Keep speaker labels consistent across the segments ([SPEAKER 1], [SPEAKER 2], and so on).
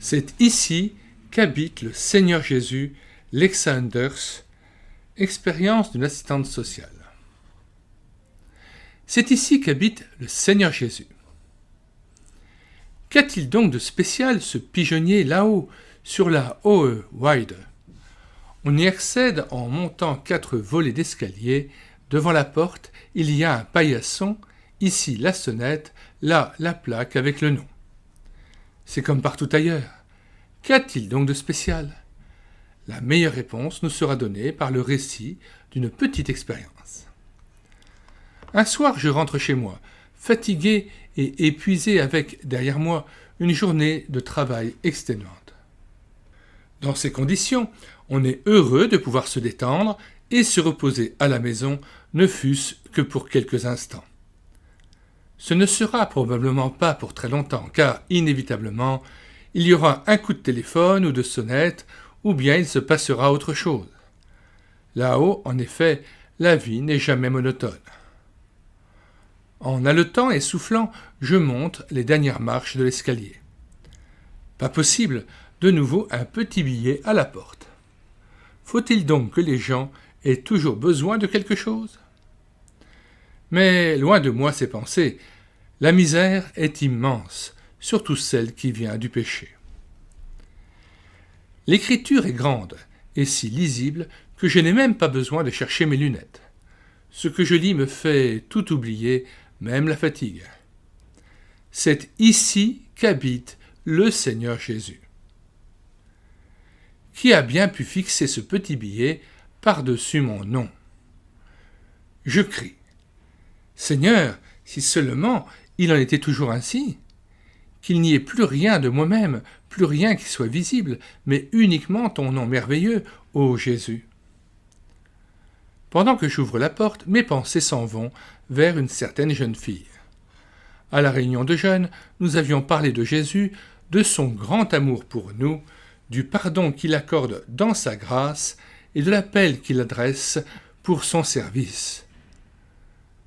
[SPEAKER 1] C'est ici qu'habite le Seigneur Jésus, Lexa Anders, expérience d'une assistante sociale. C'est ici qu'habite le Seigneur Jésus. Qu'a-t-il donc de spécial ce pigeonnier là-haut, sur la Hohe Weide? On y accède en montant 4 volets d'escalier. Devant la porte, il y a un paillasson, ici la sonnette, là la plaque avec le nom. C'est comme partout ailleurs. Qu'a-t-il donc de spécial? La meilleure réponse nous sera donnée par le récit d'une petite expérience. Un soir, je rentre chez moi, fatigué et épuisé avec, derrière moi, une journée de travail exténuante. Dans ces conditions, on est heureux de pouvoir se détendre et se reposer à la maison, ne fût-ce que pour quelques instants. Ce ne sera probablement pas pour très longtemps, car, inévitablement, il y aura un coup de téléphone ou de sonnette, ou bien il se passera autre chose. Là-haut, en effet, la vie n'est jamais monotone. En haletant et soufflant, je monte les dernières marches de l'escalier. Pas possible, de nouveau un petit billet à la porte. Faut-il donc que les gens aient toujours besoin de quelque chose? Mais loin de moi ces pensées, la misère est immense, surtout celle qui vient du péché. L'écriture est grande et si lisible que je n'ai même pas besoin de chercher mes lunettes. Ce que je lis me fait tout oublier, même la fatigue. C'est ici qu'habite le Seigneur Jésus. Qui a bien pu fixer ce petit billet par-dessus mon nom? Je crie. Seigneur, si seulement il en était toujours ainsi, qu'il n'y ait plus rien de moi-même, plus rien qui soit visible, mais uniquement ton nom merveilleux, ô Jésus. Pendant que j'ouvre la porte, mes pensées s'en vont vers une certaine jeune fille. À la réunion de jeunes, nous avions parlé de Jésus, de son grand amour pour nous, du pardon qu'il accorde dans sa grâce et de l'appel qu'il adresse pour son service.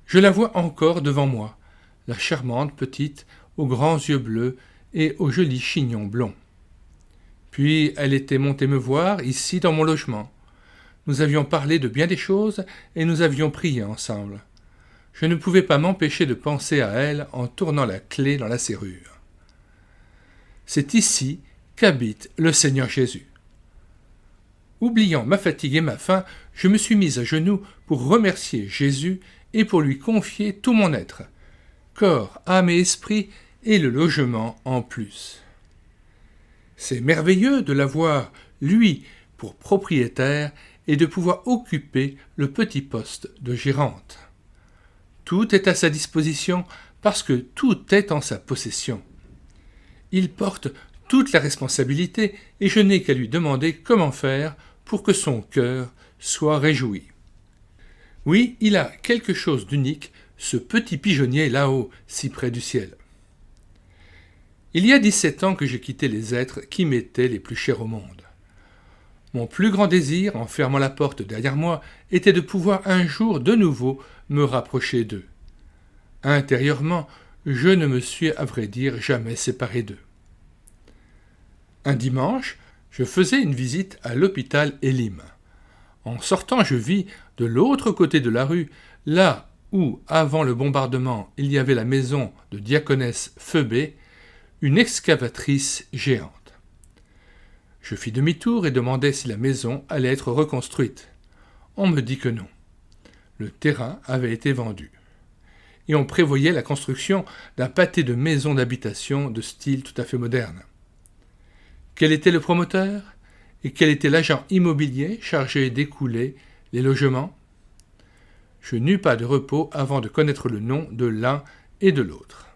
[SPEAKER 1] Je la vois encore devant moi, la charmante petite, aux grands yeux bleus et aux jolis chignons blonds. Puis elle était montée me voir, ici dans mon logement. Nous avions parlé de bien des choses et nous avions prié ensemble. Je ne pouvais pas m'empêcher de penser à elle en tournant la clé dans la serrure. C'est ici qu'habite le Seigneur Jésus. Oubliant ma fatigue et ma faim, je me suis mise à genoux pour remercier Jésus et pour lui confier tout mon être, corps, âme et esprit, et le logement en plus. C'est merveilleux de l'avoir, lui, pour propriétaire et de pouvoir occuper le petit poste de gérante. Tout est à sa disposition parce que tout est en sa possession. Il porte toute la responsabilité et je n'ai qu'à lui demander comment faire pour que son cœur soit réjoui. Oui, il a quelque chose d'unique, ce petit pigeonnier là-haut, si près du ciel. Il y a 17 ans que j'ai quitté les êtres qui m'étaient les plus chers au monde. Mon plus grand désir, en fermant la porte derrière moi, était de pouvoir un jour de nouveau me rapprocher d'eux. Intérieurement, je ne me suis, à vrai dire, jamais séparé d'eux. Un dimanche, je faisais une visite à l'hôpital Elim. En sortant, je vis, de l'autre côté de la rue, là où, avant le bombardement, il y avait la maison de diaconesse Phoebé, une excavatrice géante. Je fis demi-tour et demandai si la maison allait être reconstruite. On me dit que non. Le terrain avait été vendu. Et on prévoyait la construction d'un pâté de maisons d'habitation de style tout à fait moderne. Quel était le promoteur et quel était l'agent immobilier chargé d'écouler les logements? Je n'eus pas de repos avant de connaître le nom de l'un et de l'autre.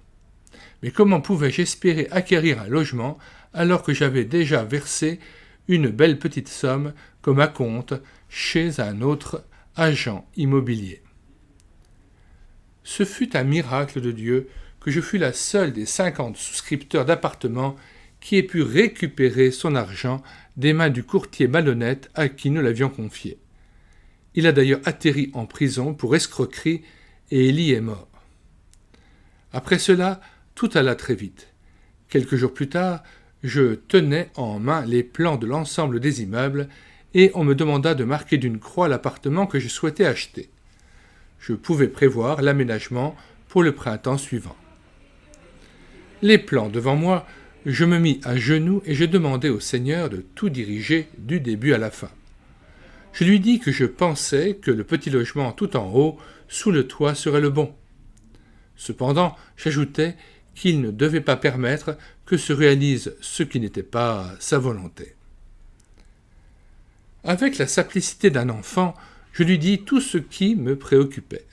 [SPEAKER 1] Mais comment pouvais-je espérer acquérir un logement alors que j'avais déjà versé une belle petite somme comme acompte chez un autre agent immobilier? Ce fut un miracle de Dieu que je fus la seule des 50 souscripteurs d'appartements qui ait pu récupérer son argent des mains du courtier malhonnête à qui nous l'avions confié. Il a d'ailleurs atterri en prison pour escroquerie et il y est mort. Après cela, tout alla très vite. Quelques jours plus tard, Je tenais en main les plans de l'ensemble des immeubles et on me demanda de marquer d'une croix l'appartement que je souhaitais acheter. Je pouvais prévoir l'aménagement pour le printemps suivant. Les plans devant moi, je me mis à genoux et je demandai au Seigneur de tout diriger du début à la fin. Je lui dis que je pensais que le petit logement tout en haut, sous le toit, serait le bon. Cependant, j'ajoutais qu'il ne devait pas permettre que se réalise ce qui n'était pas sa volonté. Avec la simplicité d'un enfant, je lui dis tout ce qui me préoccupait.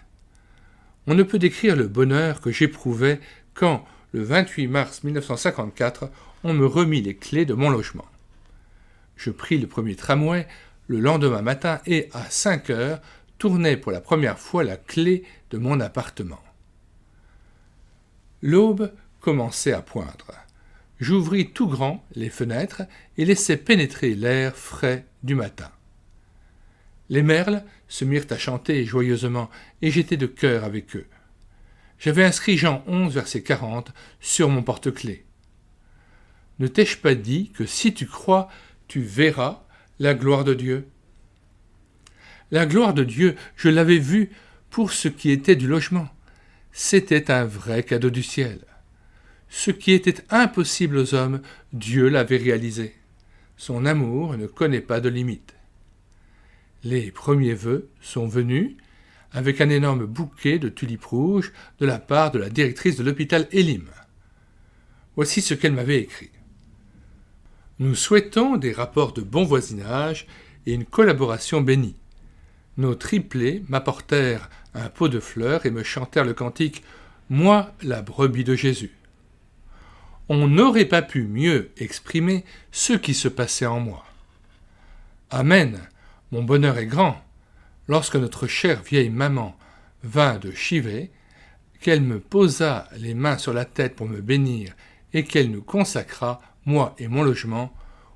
[SPEAKER 1] On ne peut décrire le bonheur que j'éprouvais quand, le 28 mars 1954, on me remit les clés de mon logement. Je pris le premier tramway le lendemain matin et, à 5 heures, tournai pour la première fois la clé de mon appartement. L'aube commençait à poindre. J'ouvris tout grand les fenêtres et laissai pénétrer l'air frais du matin. Les merles se mirent à chanter joyeusement et j'étais de cœur avec eux. J'avais inscrit Jean 11, verset 40 sur mon porte-clés. Ne t'ai-je pas dit que si tu crois, tu verras la gloire de Dieu? La gloire de Dieu, je l'avais vue pour ce qui était du logement. C'était un vrai cadeau du ciel. Ce qui était impossible aux hommes, Dieu l'avait réalisé. Son amour ne connaît pas de limite. Les premiers vœux sont venus avec un énorme bouquet de tulipes rouges de la part de la directrice de l'hôpital Elim. Voici ce qu'elle m'avait écrit. Nous souhaitons des rapports de bon voisinage et une collaboration bénie. Nos triplés m'apportèrent un pot de fleurs et me chantèrent le cantique « Moi, la brebis de Jésus ». On n'aurait pas pu mieux exprimer ce qui se passait en moi. Amen, mon bonheur est grand. Lorsque notre chère vieille maman vint de Chivay, qu'elle me posa les mains sur la tête pour me bénir et qu'elle nous consacra, moi et mon logement,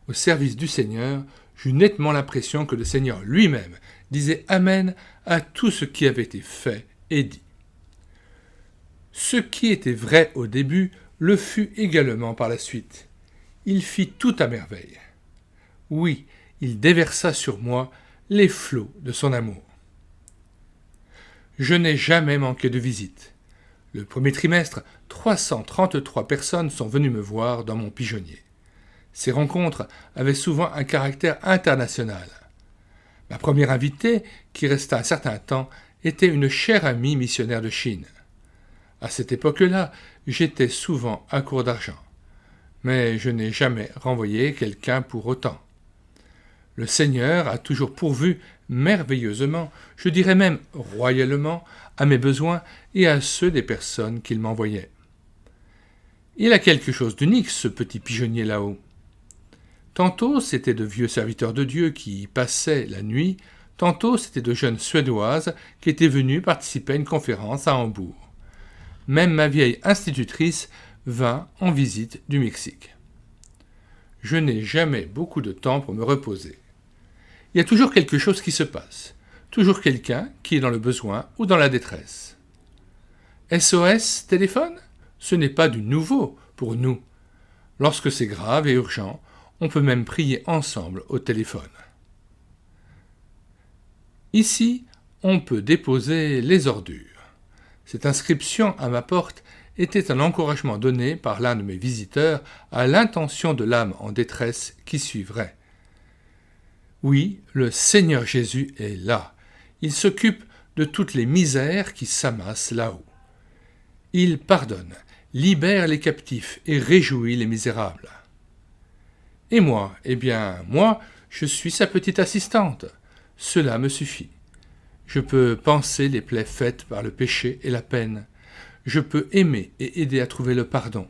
[SPEAKER 1] au service du Seigneur, j'eus nettement l'impression que le Seigneur lui-même disait Amen à tout ce qui avait été fait et dit. Ce qui était vrai au début le fut également par la suite. Il fit tout à merveille. Oui, il déversa sur moi les flots de son amour. Je n'ai jamais manqué de visite. Le premier trimestre, 333 personnes sont venues me voir dans mon pigeonnier. Ces rencontres avaient souvent un caractère international. Ma première invitée, qui resta un certain temps, était une chère amie missionnaire de Chine. À cette époque-là, j'étais souvent à court d'argent. Mais je n'ai jamais renvoyé quelqu'un pour autant. Le Seigneur a toujours pourvu merveilleusement, je dirais même royalement, à mes besoins et à ceux des personnes qu'il m'envoyait. Il a quelque chose d'unique, ce petit pigeonnier là-haut. Tantôt c'était de vieux serviteurs de Dieu qui y passaient la nuit, tantôt c'était de jeunes Suédoises qui étaient venues participer à une conférence à Hambourg. Même ma vieille institutrice vint en visite du Mexique. Je n'ai jamais beaucoup de temps pour me reposer. Il y a toujours quelque chose qui se passe, toujours quelqu'un qui est dans le besoin ou dans la détresse. SOS téléphone? Ce n'est pas du nouveau pour nous. Lorsque c'est grave et urgent, on peut même prier ensemble au téléphone. Ici, on peut déposer les ordures. Cette inscription à ma porte était un encouragement donné par l'un de mes visiteurs à l'intention de l'âme en détresse qui suivrait. Oui, le Seigneur Jésus est là. Il s'occupe de toutes les misères qui s'amassent là-haut. Il pardonne, libère les captifs et réjouit les misérables. Et moi, moi, je suis sa petite assistante. Cela me suffit. Je peux panser les plaies faites par le péché et la peine. Je peux aimer et aider à trouver le pardon.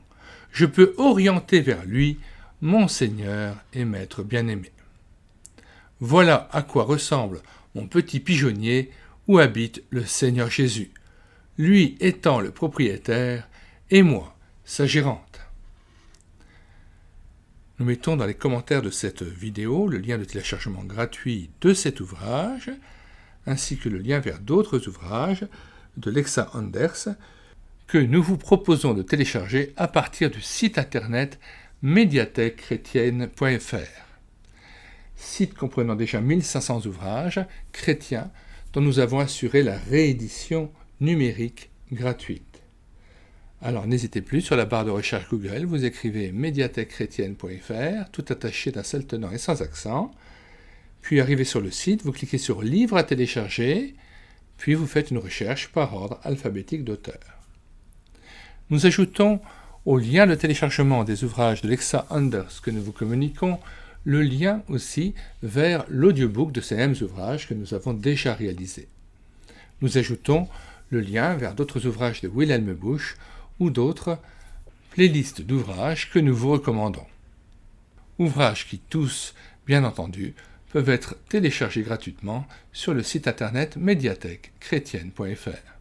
[SPEAKER 1] Je peux orienter vers lui mon Seigneur et Maître bien-aimé. Voilà à quoi ressemble mon petit pigeonnier où habite le Seigneur Jésus, lui étant le propriétaire et moi sa gérante. Nous mettons dans les commentaires de cette vidéo le lien de téléchargement gratuit de cet ouvrage, ainsi que le lien vers d'autres ouvrages de Lexa Anders que nous vous proposons de télécharger à partir du site internet médiathèquechrétienne.fr, site comprenant déjà 1500 ouvrages chrétiens dont nous avons assuré la réédition numérique gratuite. Alors n'hésitez plus, sur la barre de recherche Google, vous écrivez médiathèquechrétienne.fr, tout attaché d'un seul tenant et sans accent, puis arrivez sur le site, vous cliquez sur Livres à télécharger, puis vous faites une recherche par ordre alphabétique d'auteur. Nous ajoutons au lien de téléchargement des ouvrages de Lexa Anders que nous vous communiquons, le lien aussi vers l'audiobook de ces mêmes ouvrages que nous avons déjà réalisés. Nous ajoutons le lien vers d'autres ouvrages de Wilhelm Busch ou d'autres playlists d'ouvrages que nous vous recommandons. Ouvrages qui tous, bien entendu, peuvent être téléchargés gratuitement sur le site internet médiathèquechrétienne.fr.